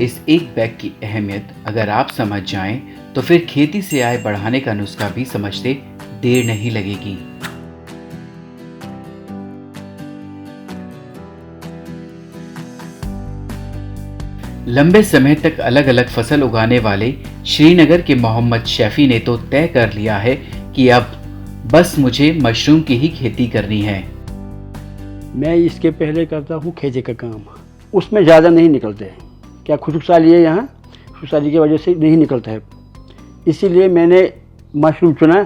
इस एक बैग की अहमियत अगर आप समझ जाएं, तो फिर खेती से आय बढ़ाने का नुस्खा भी समझते देर नहीं लगेगी। लंबे समय तक अलग अलग फसल उगाने वाले श्रीनगर के मोहम्मद शैफी ने तो तय कर लिया है कि अब बस मुझे मशरूम की ही खेती करनी है। मैं इसके पहले करता हूँ खेती का काम, उसमें ज़्यादा नहीं निकलते हैं। क्या खुशहाली है, यहाँ खुशहाली की वजह से नहीं निकलता है, इसीलिए मैंने मशरूम चुना।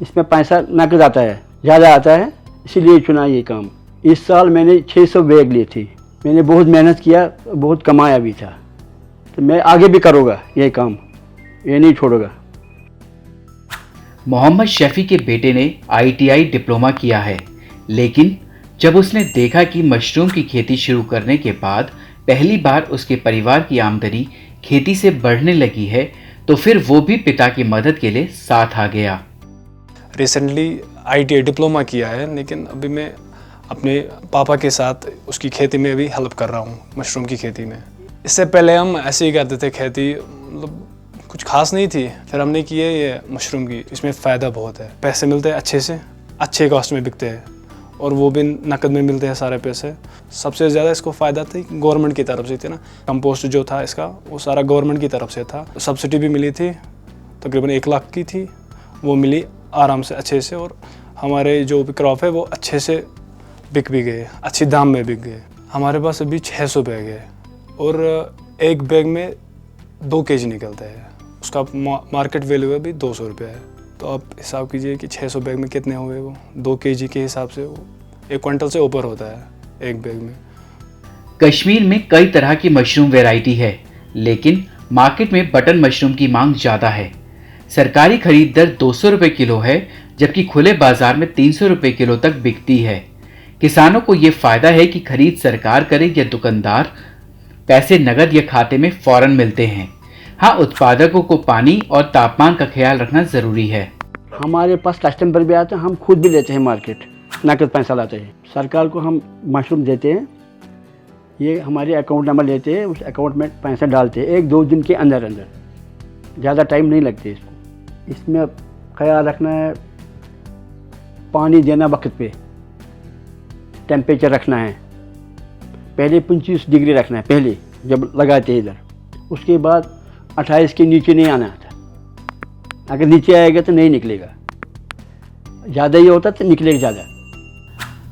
इसमें पैसा नकद आता है, ज़्यादा आता है, इसीलिए चुना ये काम। इस साल मैंने 600 बैग ली थी। मैंने बहुत मेहनत किया, बहुत कमाया भी था, तो मैं आगे भी करूँगा ये काम, ये नहीं छोड़ूंगा। मोहम्मद शफी के बेटे ने ITI डिप्लोमा किया है, लेकिन जब उसने देखा कि मशरूम की खेती शुरू करने के बाद पहली बार उसके परिवार की आमदनी खेती से बढ़ने लगी है, तो फिर वो भी पिता की मदद के लिए साथ आ गया। रिसेंटली ITI डिप्लोमा किया है, लेकिन अभी मैं अपने पापा के साथ उसकी खेती में भी हेल्प कर रहा हूँ, मशरूम की खेती में। इससे पहले हम ऐसे ही करते थे खेती, मतलब कुछ खास नहीं थी। फिर हमने की है ये मशरूम की, इसमें फ़ायदा बहुत है, पैसे मिलते हैं अच्छे से, अच्छे कॉस्ट में बिकते हैं और वो भी नकद में मिलते हैं सारे पैसे। सबसे ज़्यादा इसको फ़ायदा था गवर्नमेंट की तरफ से थी ना, कंपोस्ट जो था इसका वो सारा गवर्नमेंट की तरफ से था। सब्सिडी भी मिली थी, तकरीबन 1 लाख की थी, वो मिली आराम से अच्छे से, और हमारे जो भी क्रॉप है वो अच्छे से बिक भी गए, अच्छी दाम में बिक गए। हमारे पास अभी 600 बैग है और एक बैग में 2 kg निकलता है, उसका मार्केट वैल्यू है भी 200 रुपये है। तो आप हिसाब कीजिए कि 600 बैग में कितने हुए, वो 2 kg के हिसाब से वो 1 क्विंटल से ऊपर होता है एक बैग में। कश्मीर में कई तरह की मशरूम वैरायटी है, लेकिन मार्केट में बटन मशरूम की मांग ज़्यादा है। सरकारी खरीद दर 200 रुपये किलो है, जबकि खुले बाजार में 300 रुपये किलो तक बिकती है। किसानों को ये फायदा है कि खरीद सरकार करे या दुकानदार, पैसे नगद या खाते में फौरन मिलते हैं। हाँ, उत्पादकों को पानी और तापमान का ख्याल रखना ज़रूरी है। हमारे पास कस्टमर भी आते हैं, हम खुद भी लेते हैं मार्केट, नकद पैसा लाते हैं। सरकार को हम मशरूम देते हैं, ये हमारे अकाउंट नंबर लेते हैं, उस अकाउंट में पैसा डालते हैं 1-2 दिन के अंदर अंदर, ज़्यादा टाइम नहीं लगते इसको। इसमें ख्याल रखना है, पानी देना वक्त पे, टेम्परेचर रखना है, पहले 25 डिग्री रखना है पहले जब लगाते हैं इधर, उसके बाद 28 के नीचे नहीं आना था। अगर नीचे आएगा तो नहीं निकलेगा, ज़्यादा ही होता तो निकलेगा ज़्यादा।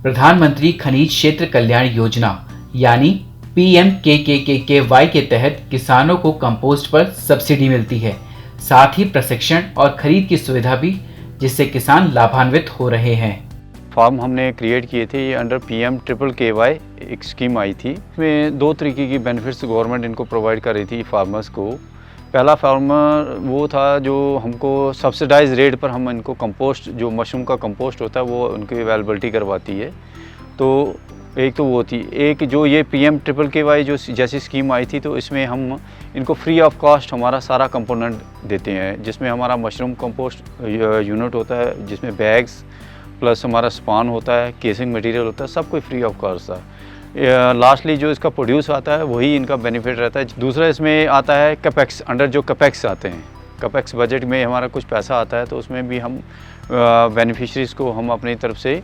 प्रधानमंत्री खनिज क्षेत्र कल्याण योजना यानी PMKKKY के तहत किसानों को कंपोस्ट पर सब्सिडी मिलती है, साथ ही प्रशिक्षण और खरीद की सुविधा भी, जिससे किसान लाभान्वित हो रहे हैं। फार्म हमने क्रिएट किए थे, ये अंडर PMKKY एक स्कीम आई थी। इसमें 2 तरीके की बेनिफिट्स गवर्नमेंट इनको प्रोवाइड कर रही थी फार्मर्स को। पहला फार्मर वो था जो हमको सब्सिडाइज रेट पर हम इनको कंपोस्ट, जो मशरूम का कंपोस्ट होता है वो उनकी अवेलेबिलिटी करवाती है। तो एक तो वो थी, एक जो ये PMKKY जो जैसी स्कीम आई थी, तो इसमें हम इनको फ्री ऑफ कॉस्ट हमारा सारा कंपोनेंट देते हैं, जिसमें हमारा मशरूम कंपोस्ट यूनिट होता है, जिसमें बैग्स प्लस हमारा स्पान होता है, केसिंग मटेरियल होता है, सब कोई फ्री ऑफ कॉस्ट है। लास्टली जो इसका प्रोड्यूस आता है वही इनका बेनिफिट रहता है। दूसरा इसमें आता है कैपेक्स, अंडर जो कैपेक्स आते हैं, कैपेक्स बजट में हमारा कुछ पैसा आता है, तो उसमें भी हम बेनिफिशरीज़ को हम अपनी तरफ से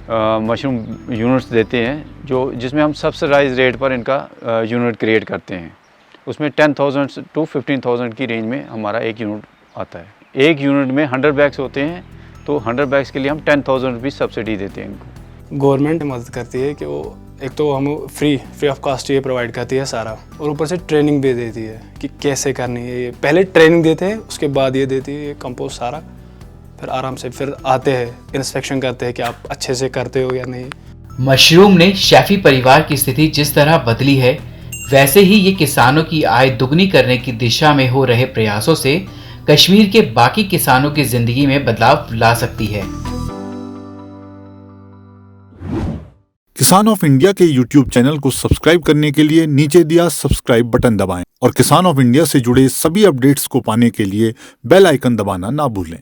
मशरूम यूनिट्स देते हैं, जो जिसमें हम सब्सिडाइज रेट पर इनका यूनिट क्रिएट करते हैं। उसमें 10,000 to 15,000 की रेंज में हमारा एक यूनिट आता है। एक यूनिट में 100 बैग्स होते हैं, तो 100 बैग्स के लिए हम 10,000 रुपीज़ सब्सिडी देते हैं इनको। गवर्नमेंट मदद करती है कि वो एक तो हम फ्री ऑफ कॉस्ट ये प्रोवाइड करती है सारा, और ऊपर से ट्रेनिंग भी देती है कि कैसे करनी है। ये पहले ट्रेनिंग देते हैं, उसके बाद ये देती है ये कंपोस्ट सारा, फिर आराम से फिर आते हैं, इंस्पेक्शन करते हैं कि आप अच्छे से करते हो या नहीं। मशरूम ने शैफी परिवार की स्थिति जिस तरह बदली है, वैसे ही ये किसानों की आय दुगनी करने की दिशा में हो रहे प्रयासों से कश्मीर के बाकी किसानों की जिंदगी में बदलाव ला सकती है। किसान ऑफ इंडिया के YouTube चैनल को सब्सक्राइब करने के लिए नीचे दिया सब्सक्राइब बटन दबाएं और किसान ऑफ इंडिया से जुड़े सभी अपडेट्स को पाने के लिए बेल आइकन दबाना ना भूलें।